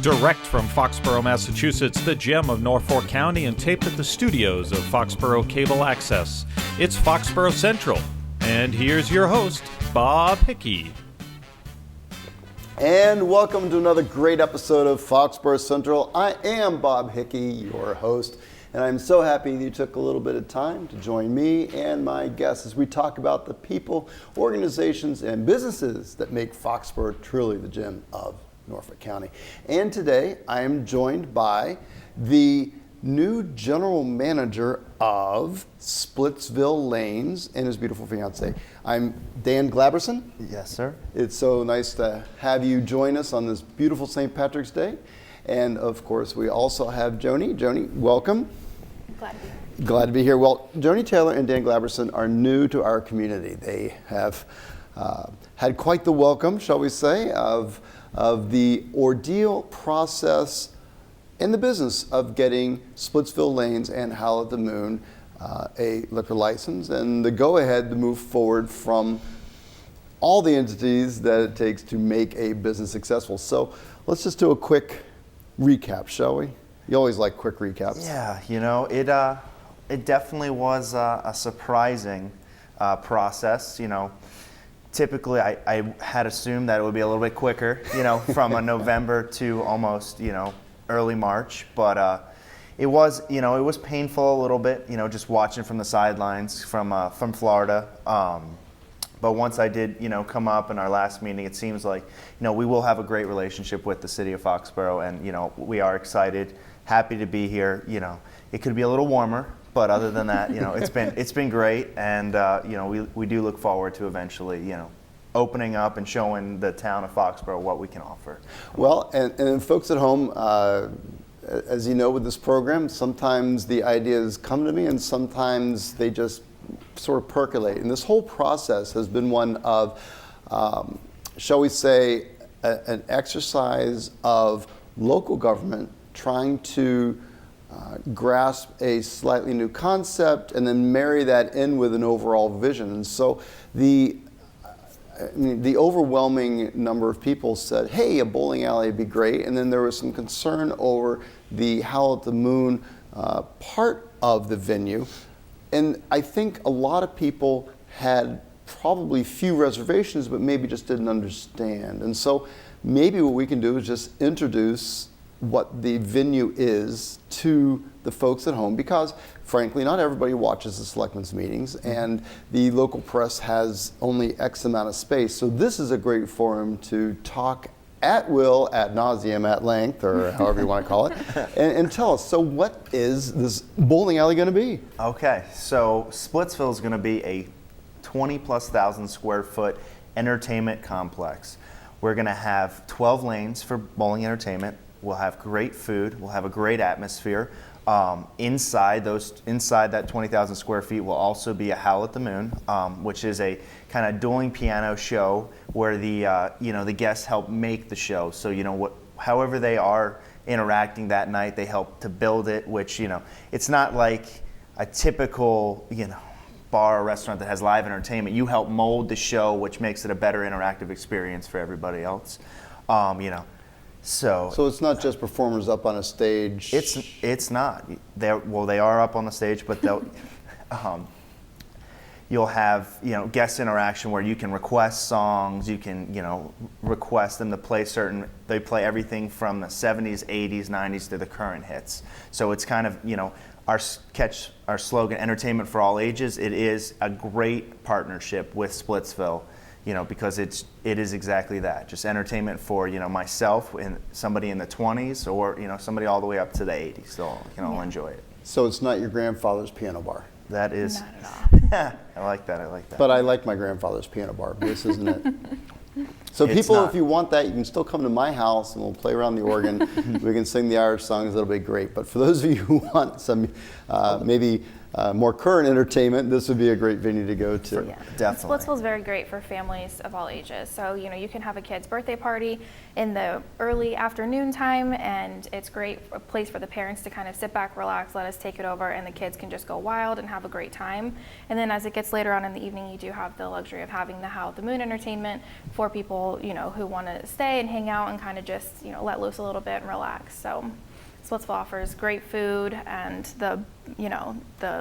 Direct from Foxborough, Massachusetts, the gem of Norfolk County, and taped at the studios of Foxborough Cable Access. It's Foxborough Central. And here's your host, Bob Hickey. And welcome to another great episode of Foxborough Central. I am Bob Hickey, your host, and I'm so happy that you took a little bit of time to join me and my guests as we talk about the people, organizations, and businesses that make Foxborough truly the gem of Norfolk County. And today I am joined by the new general manager of Splitsville Lanes and his beautiful fiance. I'm Dan Glaberson. Yes, sir. It's so nice to have you join us on this beautiful St. Patrick's Day. And of course, we also have JONI. JONI, welcome. Glad to be here. Glad to be here. Well, JONI Taylor and Dan Glaberson are new to our community. They have had quite the welcome, shall we say, of the ordeal process in the business of getting Splitsville Lanes and Howl at the Moon a liquor license and the go-ahead to move forward from all the entities that it takes to make a business successful. So let's just do a quick recap, shall we? You always like quick recaps. Yeah, you know, it definitely was a surprising process, you know. Typically, I had assumed that it would be a little bit quicker, you know, from a November to almost, you know, early March. But it was, you know, it was painful a little bit, you know, just watching from the sidelines from Florida. But once I did, you know, come up in our last meeting, it seems like, you know, we will have a great relationship with the city of Foxborough, and, you know, we are excited, happy to be here. You know, it could be a little warmer, but other than that, you know, it's been great, and you know, we do look forward to eventually, you know, opening up and showing the town of Foxborough what we can offer. Well, and folks at home, as you know with this program, sometimes the ideas come to me and sometimes they just sort of percolate. And this whole process has been one of, shall we say, an exercise of local government trying to grasp a slightly new concept and then marry that in with an overall vision. And so the overwhelming number of people said, hey, a bowling alley would be great. And then there was some concern over the Howl at the Moon part of the venue. And I think a lot of people had probably few reservations, but maybe just didn't understand. And so maybe what we can do is just introduce what the venue is to the folks at home, because frankly, not everybody watches the selectmen's meetings, and the local press has only X amount of space. So this is a great forum to talk at will, ad nauseum, at length, or however you want to call it, and tell us, so what is this bowling alley going to be? Okay, so Splitsville is going to be a 20,000+ square foot entertainment complex. We're going to have 12 lanes for bowling entertainment. We'll have great food. We'll have a great atmosphere. Inside that 20,000 square feet will also be a Howl at the Moon, which is a kind of dueling piano show where the guests help make the show. So, you know, however they are interacting that night, they help to build it. Which, you know, it's not like a typical, you know, bar or restaurant that has live entertainment. You help mold the show, which makes it a better interactive experience for everybody else. You know. So it's not just performers up on a stage. It's not. They are up on the stage, but they'll you'll have, you know, guest interaction where you can request songs. You can, you know, request them to play they play everything from the 70s, 80s, 90s to the current hits. So it's kind of, you know, our slogan, entertainment for all ages. It is a great partnership with Splitsville. You know, because it is exactly that, just entertainment for, you know, myself and somebody in the 20s, or, you know, somebody all the way up to the 80s. So you can all enjoy it. So it's not your grandfather's piano bar. That is. Not at all. I like that. But I like my grandfather's piano bar. But this isn't it. So It's people, not. if you want that, you can still come to my house and we'll play around the organ. We can sing the Irish songs. It'll be great. But for those of you who want some maybe more current entertainment, this would be a great venue to go to. Yeah. Definitely. Splitsville is very great for families of all ages. So, you can have a kid's birthday party in the early afternoon time, and it's great, a place for the parents to kind of sit back, relax, let us take it over, and the kids can just go wild and have a great time. And then as it gets later on in the evening, you do have the luxury of having the Howl at the Moon entertainment for people, who want to stay and hang out and kind of just, let loose a little bit and relax. So Splitsville offers great food and the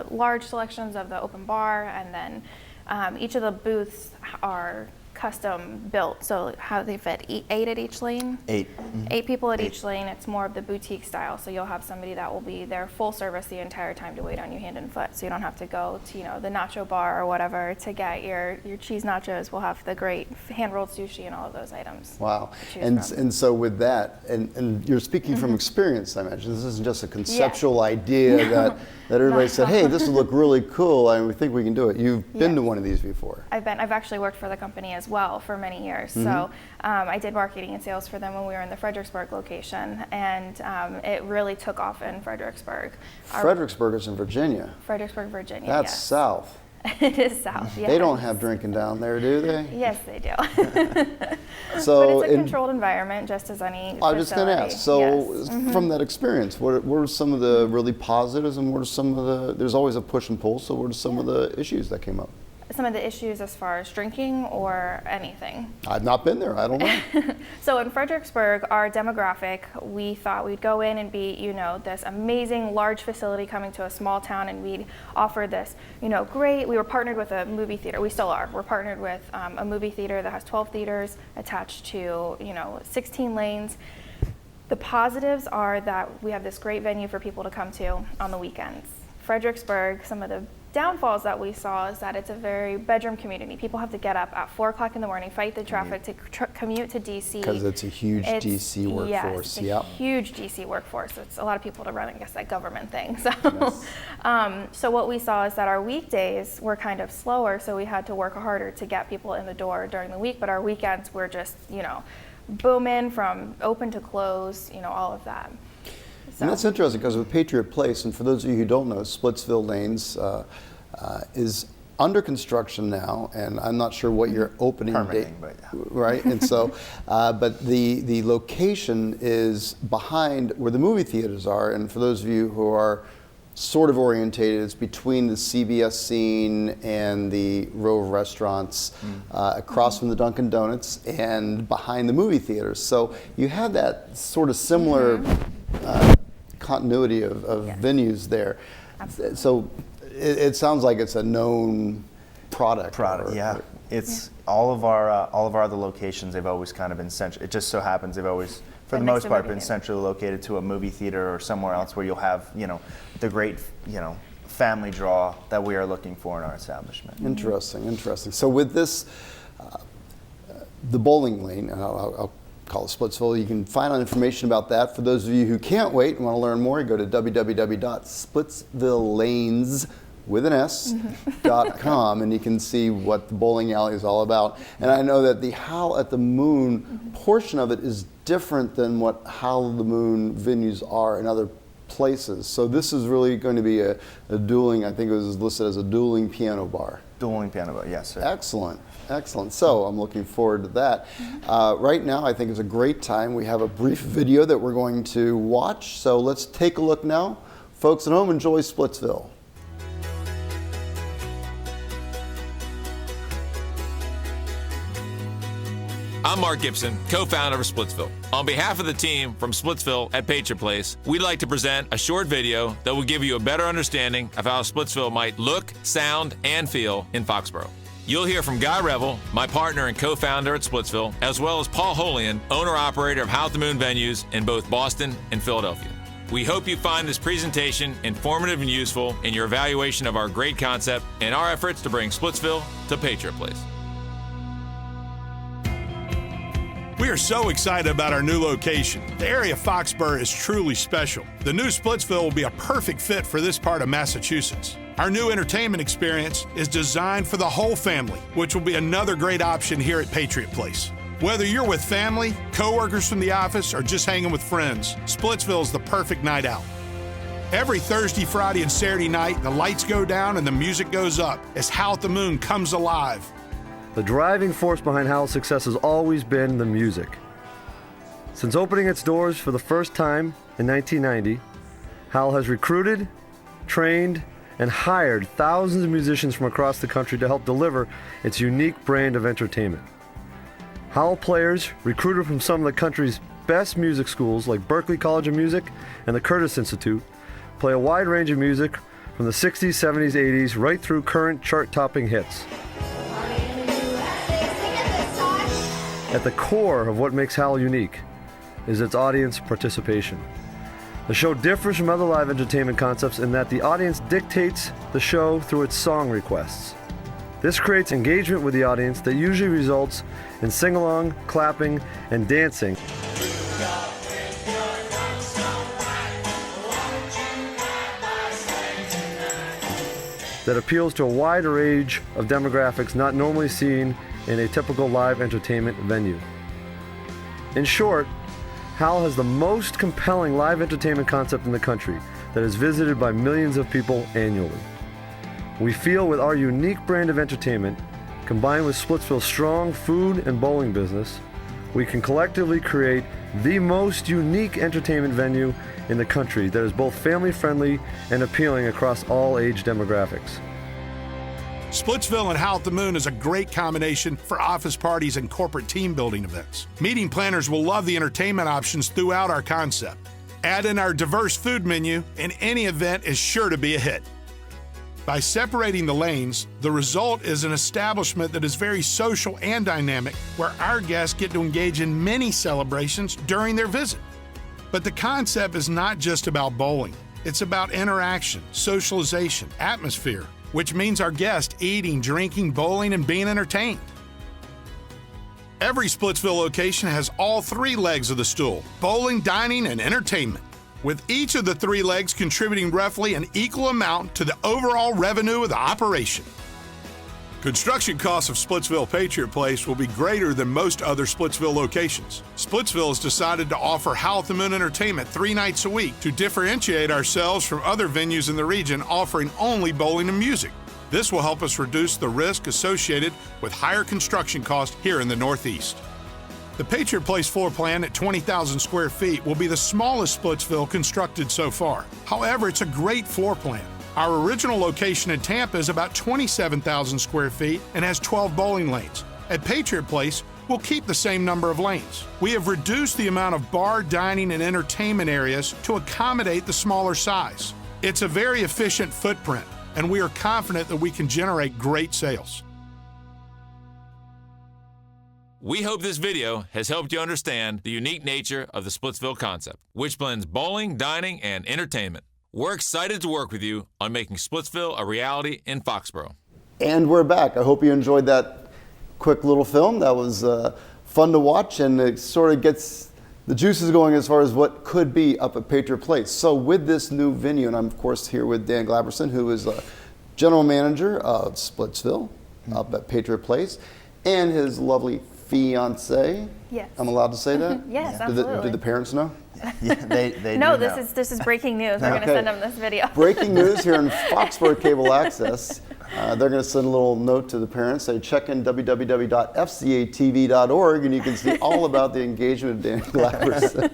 large selections of the open bar, and then each of the booths are custom built. So how they fit 8 at each lane? 8. Mm-hmm. 8 people at each lane. It's more of the boutique style. So you'll have somebody that will be there full service the entire time to wait on you hand and foot. So you don't have to go to the nacho bar or whatever to get your cheese nachos. We'll have the great hand rolled sushi and all of those items. Wow. And so with that, and you're speaking from experience, I imagine. This isn't just a conceptual idea that everybody said, hey, this would look really cool and we think we can do it. You've been to one of these before. I've actually worked for the company as well for many years. So I did marketing and sales for them when we were in the Fredericksburg location, and it really took off in Fredericksburg. Fredericksburg is in Virginia. Fredericksburg, Virginia. That's yes. south. It is south. Yes. They don't have drinking down there, do they? Yes, they do. So but it's a controlled environment, just as any facility. I was just going to ask. So yes. from that experience, what were some of the really positives, and what are some of the? There's always a push and pull. So what are some of the issues that came up? Some of the issues as far as drinking or anything? I've not been there. I don't know. So in Fredericksburg, our demographic, we thought we'd go in and be, this amazing large facility coming to a small town, and we'd offer this, great. We were partnered with a movie theater. We still are. We're partnered with a movie theater that has 12 theaters attached to, 16 lanes. The positives are that we have this great venue for people to come to on the weekends. Fredericksburg, some of the downfalls that we saw is that it's a very bedroom community. People have to get up at 4 o'clock in the morning, fight the traffic to commute to DC. Because it's a huge DC workforce. Yes, it's a huge DC workforce. It's a lot of people to run, I guess, that government thing. So, so what we saw is that our weekdays were kind of slower, so we had to work harder to get people in the door during the week, but our weekends were just, booming from open to close, all of that. So. And that's interesting because with Patriot Place, and for those of you who don't know, Splitsville Lanes is under construction now, and I'm not sure what your opening date, right? And so, but the location is behind where the movie theaters are, and for those of you who are sort of orientated, it's between the CBS scene and the row of restaurants across from the Dunkin' Donuts and behind the movie theaters. So you have that sort of similar continuity of venues there. Absolutely. So it sounds like it's a known product. It's all of our other locations. They've always kind of been central. It just so happens they've always, for the most part, been centrally located to a movie theater or somewhere else where you'll have the great family draw that we are looking for in our establishment. Interesting. So with this, the bowling lane, and I'll call it Splitsville. You can find out information about that. For those of you who can't wait and want to learn more, you go to www.splitsvillelanes.com and you can see what the bowling alley is all about. And I know that the Howl at the Moon portion of it is different than what Howl at the Moon venues are in other places. So this is really going to be a dueling, I think it was listed as a dueling piano bar. Dueling piano bar, yes, sir. Excellent. So I'm looking forward to that. Right now, I think it's a great time. We have a brief video that we're going to watch. So let's take a look now. Folks at home, enjoy Splitsville. I'm Mark Gibson, co-founder of Splitsville. On behalf of the team from Splitsville at Patriot Place, we'd like to present a short video that will give you a better understanding of how Splitsville might look, sound, and feel in Foxborough. You'll hear from Guy Revel, my partner and co-founder at Splitsville, as well as Paul Holian, owner-operator of Howl at the Moon venues in both Boston and Philadelphia. We hope you find this presentation informative and useful in your evaluation of our great concept and our efforts to bring Splitsville to Patriot Place. We are so excited about our new location. The area of Foxborough is truly special. The new Splitsville will be a perfect fit for this part of Massachusetts. Our new entertainment experience is designed for the whole family, which will be another great option here at Patriot Place. Whether you're with family, coworkers from the office, or just hanging with friends, Splitsville is the perfect night out. Every Thursday, Friday, and Saturday night, the lights go down and the music goes up as Howl at the Moon comes alive. The driving force behind Howl's success has always been the music. Since opening its doors for the first time in 1990, Howl has recruited, trained, and hired thousands of musicians from across the country to help deliver its unique brand of entertainment. Howl players, recruited from some of the country's best music schools like Berklee College of Music and the Curtis Institute, play a wide range of music from the 60s, 70s, 80s, right through current chart-topping hits. At the core of what makes Howl unique is its audience participation. The show differs from other live entertainment concepts in that the audience dictates the show through its song requests. This creates engagement with the audience that usually results in sing-along, clapping, and dancing. That appeals to a wide range of demographics not normally seen in a typical live entertainment venue. In short, Howl has the most compelling live entertainment concept in the country that is visited by millions of people annually. We feel with our unique brand of entertainment, combined with Splitsville's strong food and bowling business, we can collectively create the most unique entertainment venue in the country that is both family-friendly and appealing across all age demographics. Splitsville and Howl at the Moon is a great combination for office parties and corporate team building events. Meeting planners will love the entertainment options throughout our concept. Add in our diverse food menu, and any event is sure to be a hit. By separating the lanes, the result is an establishment that is very social and dynamic, where our guests get to engage in many celebrations during their visit. But the concept is not just about bowling. It's about interaction, socialization, atmosphere, which means our guests eating, drinking, bowling, and being entertained. Every Splitsville location has all three legs of the stool: bowling, dining, and entertainment, with each of the three legs contributing roughly an equal amount to the overall revenue of the operation. Construction costs of Splitsville Patriot Place will be greater than most other Splitsville locations. Splitsville has decided to offer Howl at the Moon entertainment 3 nights a week to differentiate ourselves from other venues in the region offering only bowling and music. This will help us reduce the risk associated with higher construction costs here in the Northeast. The Patriot Place floor plan at 20,000 square feet will be the smallest Splitsville constructed so far. However, it's a great floor plan. Our original location in Tampa is about 27,000 square feet and has 12 bowling lanes. At Patriot Place, we'll keep the same number of lanes. We have reduced the amount of bar, dining, and entertainment areas to accommodate the smaller size. It's a very efficient footprint, and we are confident that we can generate great sales. We hope this video has helped you understand the unique nature of the Splitsville concept, which blends bowling, dining, and entertainment. We're excited to work with you on making Splitsville a reality in Foxborough. And we're back. I hope you enjoyed that quick little film. That was fun to watch, and it sort of gets the juices going as far as what could be up at Patriot Place. So with this new venue, and I'm of course here with Dan Glaberson, who is general manager of Splitsville up at Patriot Place, and his lovely fiance. Yes. I'm allowed to say that? Yes, absolutely. Did the parents know? Yeah, they No, do this is breaking news. We're going to send them this video. Breaking news here in Foxborough Cable Access. They're going to send a little note to the parents. Say, check in www.fcatv.org, and you can see all about the engagement of Dan Glaberson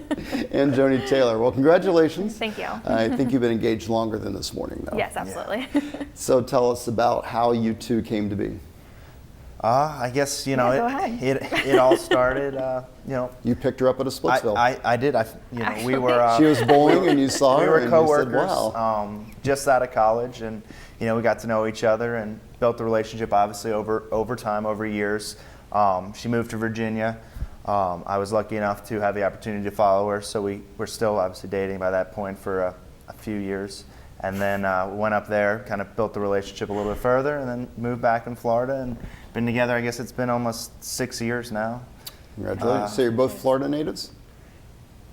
and Joni Taylor. Well, congratulations. Thank you. I think you've been engaged longer than this morning, though. Yes, absolutely. So tell us about how you two came to be. I guess, go ahead. it all started, You picked her up at a Splitsville. I did. We were. She was bowling, and you saw we her, were and coworkers, you said, wow. just out of college, and we got to know each other and built the relationship obviously over time, over years. She moved to Virginia. I was lucky enough to have the opportunity to follow her, so we were still obviously dating by that point for a few years. And then went up there, kind of built the relationship a little bit further, and then moved back in Florida and been together. I guess it's been almost 6 years now. Congratulations. So you're both Florida natives?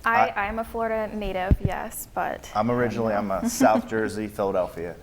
I'm a Florida native, yes, but I'm a South Jersey, Philadelphia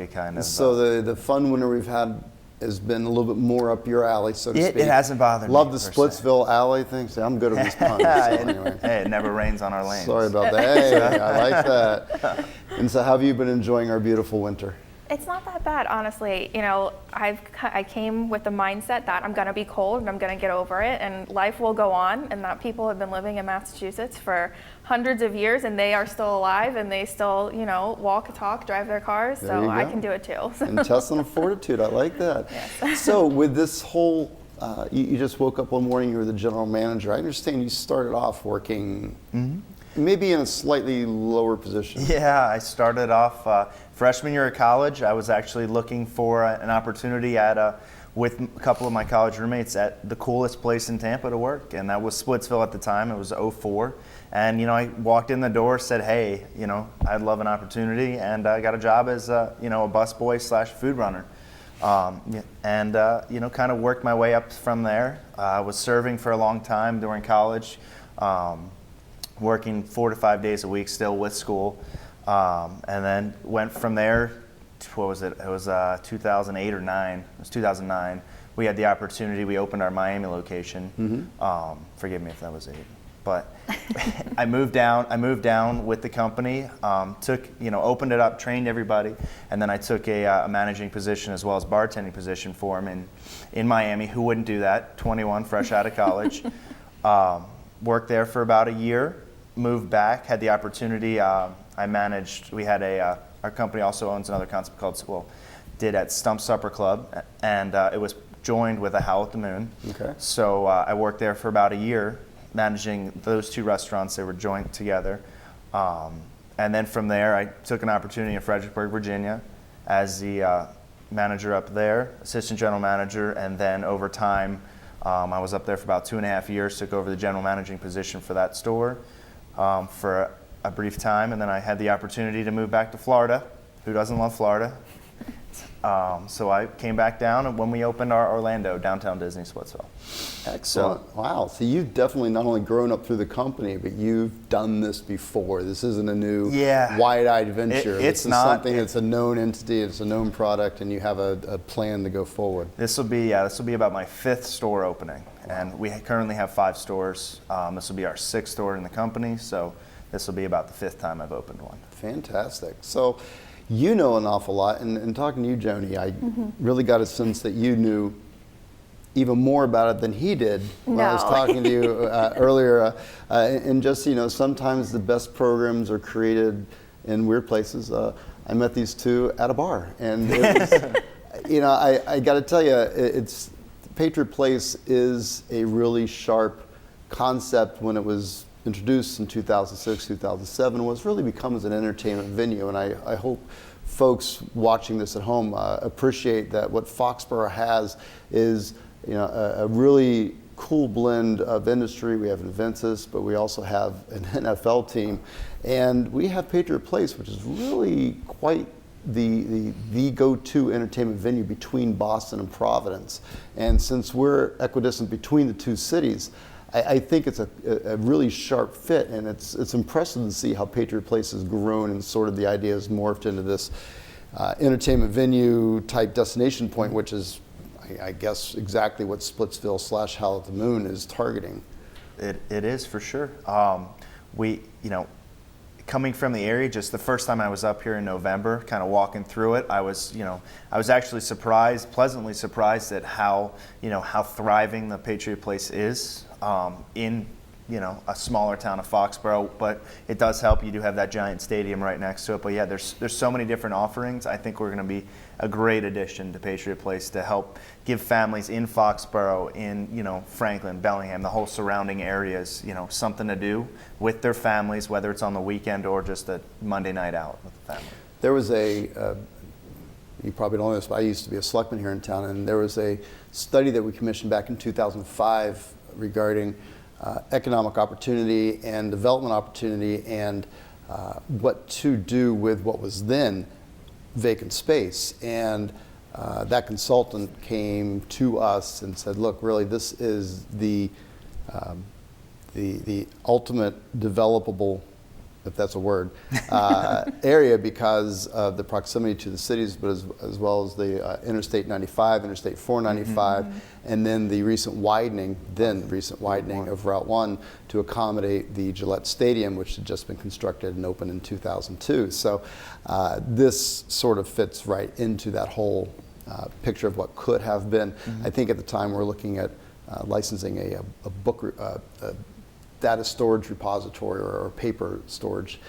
kind of. So the fun winter we've had has been a little bit more up your alley, so to speak. It hasn't bothered me. Love the Splitsville alley thing. See, I'm good at these puns. So anyway. Hey, it never rains on our lanes. Sorry about that. Hey, I like that. And so how have you been enjoying our beautiful winter? It's not that bad, honestly. You know, I came with the mindset that I'm gonna be cold and I'm gonna get over it, and life will go on, and that people have been living in Massachusetts for hundreds of years, and they are still alive, and they still, you know, walk, talk, drive their cars. So I can do it too. Intestinal fortitude. I like that. Yes. So with this whole, you just woke up one morning. You were the general manager. I understand you started off working. Maybe in a slightly lower position. Yeah, I started off freshman year of college. I was actually looking for an opportunity with a couple of my college roommates at the coolest place in Tampa to work, and that was Splitsville at the time. It was 2004. And, you know, I walked in the door, said, hey, you know, I'd love an opportunity, and I got a job as, you know, a busboy / food runner. And, you know, kind of worked my way up from there. I was serving for a long time during college. Working 4 to 5 days a week still with school, and then went from there. What was it? It was 2008 or 9. It was 2009. We had the opportunity. We opened our Miami location. Forgive me if that was 8, but I moved down. I moved down with the company. Opened it up, trained everybody, and then I took a managing position as well as bartending position for him in Miami. Who wouldn't do that? 21, fresh out of college. Worked there for about a year. Moved back, had the opportunity. I managed. We had our company also owns another concept called did at Stump Supper Club, and it was joined with a Howl at the Moon. Okay. So I worked there for about a year, managing those 2 restaurants. They were joined together, and then from there I took an opportunity in Fredericksburg, Virginia, as the manager up there, assistant general manager, and then over time. I was up there for about 2.5 years, took over the general managing position for that store for a brief time, and then I had the opportunity to move back to Florida. Who doesn't love Florida? So I came back down when we opened our Orlando downtown Disney Splitsville. Excellent. Wow. So you've definitely not only grown up through the company, but you've done this before. This isn't a new wide-eyed venture. It's not something that's a known entity. It's a known product, and you have a plan to go forward. This will be about my 5th store opening, and we currently have 5 stores. This will be our 6th store in the company, so this will be about the 5th time I've opened one. Fantastic. So you know an awful lot, and talking to you, Joni, I really got a sense that you knew even more about it than he did when I was talking to you earlier. And just, you know, sometimes the best programs are created in weird places. I met these 2 at a bar, and it was, you know, I got to tell you, Patriot Place is a really sharp concept. When it was introduced in 2006, 2007, was really become as an entertainment venue, and I hope folks watching this at home appreciate that what Foxborough has is, you know, a really cool blend of industry. We have Inventus, but we also have an NFL team, and we have Patriot Place, which is really quite the go-to entertainment venue between Boston and Providence. And since we're equidistant between the 2 cities, I think it's a really sharp fit, and it's impressive to see how Patriot Place has grown and sort of the idea has morphed into this entertainment venue type destination point, which is, I guess, exactly what Splitsville / Howl at the Moon is targeting. It is for sure. We, you know, coming from the area, just the first time I was up here in November, kind of walking through it, I was actually pleasantly surprised at how thriving the Patriot Place is in, you know, a smaller town of Foxborough. But it does help. You do have that giant stadium right next to it. But yeah, there's so many different offerings. I think we're going to be a great addition to Patriot Place to help give families in Foxborough, in, you know, Franklin, Bellingham, the whole surrounding areas, you know, something to do with their families, whether it's on the weekend or just a Monday night out with the family. There was you probably don't know this, but I used to be a selectman here in town, and there was a study that we commissioned back in 2005 regarding economic opportunity and development opportunity, and what to do with what was then vacant space. And that consultant came to us and said, look, really, this is the ultimate developable if that's a word, area because of the proximity to the cities, but as well as the Interstate 95, Interstate 495, and then the recent widening of Route 1 to accommodate the Gillette Stadium, which had just been constructed and opened in 2002. So this sort of fits right into that whole picture of what could have been. I think at the time we're looking at licensing a book, data storage repository or paper storage,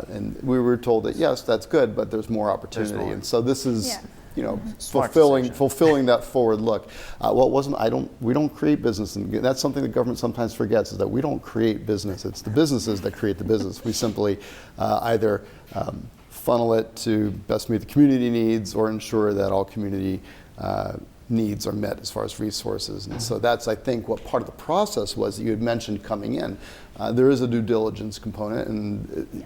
and we were told that yes, that's good, but there's more opportunity, and so this is, you know, fulfilling that forward look. Well, it wasn't. We don't create business, and that's something the government sometimes forgets, is that we don't create business. It's the businesses that create the business. We simply either funnel it to best meet the community needs or ensure that all community needs are met as far as resources. And so that's, I think, what part of the process was that you had mentioned coming in. There is a due diligence component, and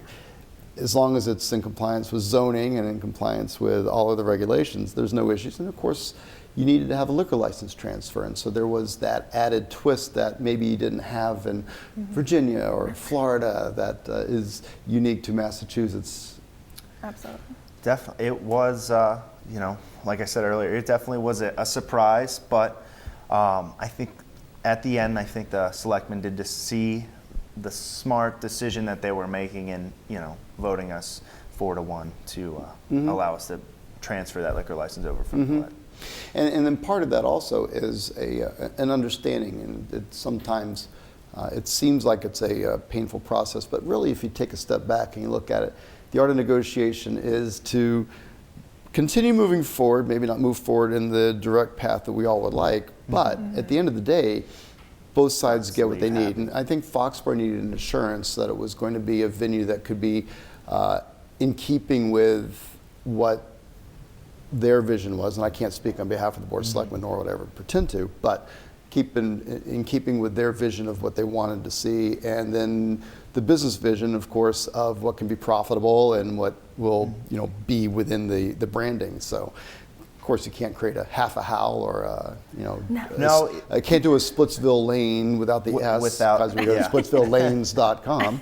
as long as it's in compliance with zoning and in compliance with all of the regulations, there's no issues. And of course, you needed to have a liquor license transfer, and so there was that added twist that maybe you didn't have in Virginia or Florida that is unique to Massachusetts. Absolutely. Definitely, it was, you know, like I said earlier, it definitely was a surprise, but I think at the end, I think the selectmen did see the smart decision that they were making in, you know, voting us 4-1 to allow us to transfer that liquor license over from Gillette. And then part of that also is an understanding, and sometimes it seems like it's a painful process, but really if you take a step back and you look at it, the art of negotiation is to continue moving forward, maybe not move forward in the direct path that we all would like, but at the end of the day, both sides get what they need. And I think Foxborough needed an assurance that it was going to be a venue that could be in keeping with what their vision was, and I can't speak on behalf of the Board of Selectmen nor would I ever pretend to, but in keeping with their vision of what they wanted to see, and then the business vision, of course, of what can be profitable and what will, you know, be within the branding. So, of course, you can't create a half a howl or a, you know, I can't do a Splitsville lane without the S, because we go to splitsvillelanes.com.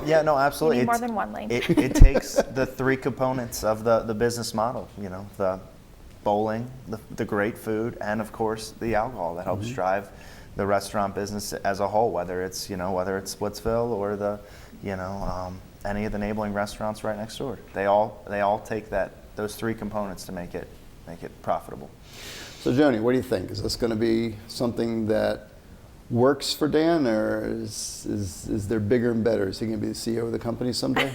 Yeah, no, absolutely. You need more than one lane. It takes the three components of the business model, you know, the bowling, the great food, and of course the alcohol that helps drive the restaurant business as a whole, whether it's Splitsville or the, you know, any of the neighboring restaurants right next door. They all take those three components to make it profitable. So Joni, what do you think? Is this going to be something that works for Dan, or is there bigger and better? Is he going to be the CEO of the company someday?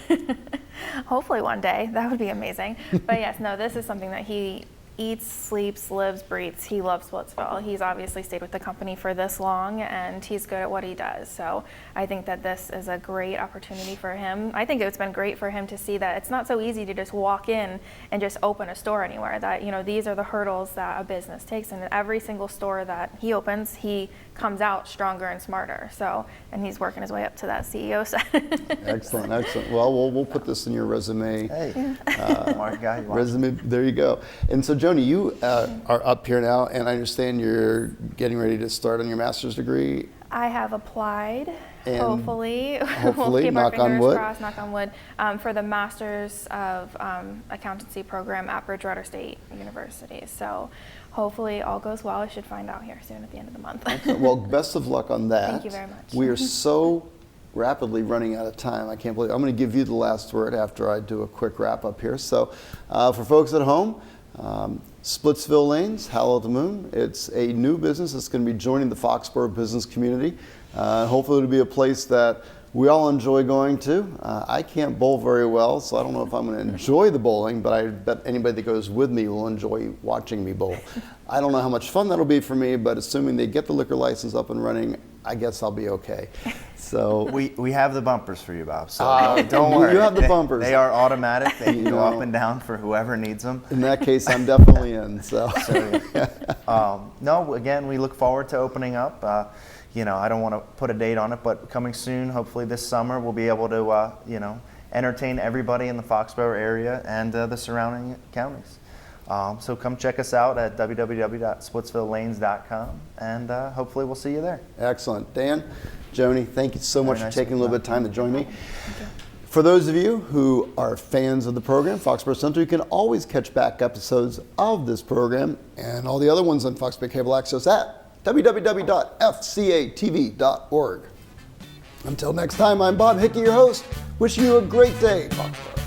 Hopefully one day. That would be amazing. But yes, no, this is something that he eats, sleeps, lives, breathes. He loves Splitsville. He's obviously stayed with the company for this long, and he's good at what he does. So I think that this is a great opportunity for him. I think it's been great for him to see that it's not so easy to just walk in and just open a store anywhere. That, you know, these are the hurdles that a business takes, and every single store that he opens, he comes out stronger and smarter. So, and he's working his way up to that CEO side. Excellent, excellent. Well, we'll put this in your resume. Hey, smart guy. Resume. There you go. And so, Joni, you are up here now, and I understand you're getting ready to start on your master's degree. I have applied. And hopefully, hopefully, we'll keep knock our on fingers wood. crossed, knock on wood, for the Masters of Accountancy program at Bridgewater State University. So hopefully all goes well. I should find out here soon at the end of the month. Well, best of luck on that. Thank you very much. We are so rapidly running out of time. I can't believe I'm going to give you the last word after I do a quick wrap up here. So for folks at home, Splitsville Lanes, Howl at the Moon. It's a new business that's going to be joining the Foxborough business community. Hopefully it'll be a place that we all enjoy going to. I can't bowl very well, so I don't know if I'm going to enjoy the bowling, but I bet anybody that goes with me will enjoy watching me bowl. I don't know how much fun that'll be for me, but assuming they get the liquor license up and running, I guess I'll be okay. So we have the bumpers for you, Bob. So don't worry. You have the bumpers. They are automatic. They can go up and down for whoever needs them. In that case, I'm definitely in. So, no. Again, we look forward to opening up. You know, I don't want to put a date on it, but coming soon. Hopefully this summer, we'll be able to you know, entertain everybody in the Foxborough area and the surrounding counties. So come check us out at www.splitsvillelanes.com, and hopefully we'll see you there. Excellent. Dan, Joni, thank you so much nice for taking a little bit of time to join me. Thank you. For those of you who are fans of the program, Foxborough Central, you can always catch back episodes of this program and all the other ones on Foxborough Cable Access at www.fcatv.org. Until next time, I'm Bob Hickey, your host. Wishing you a great day, Foxborough.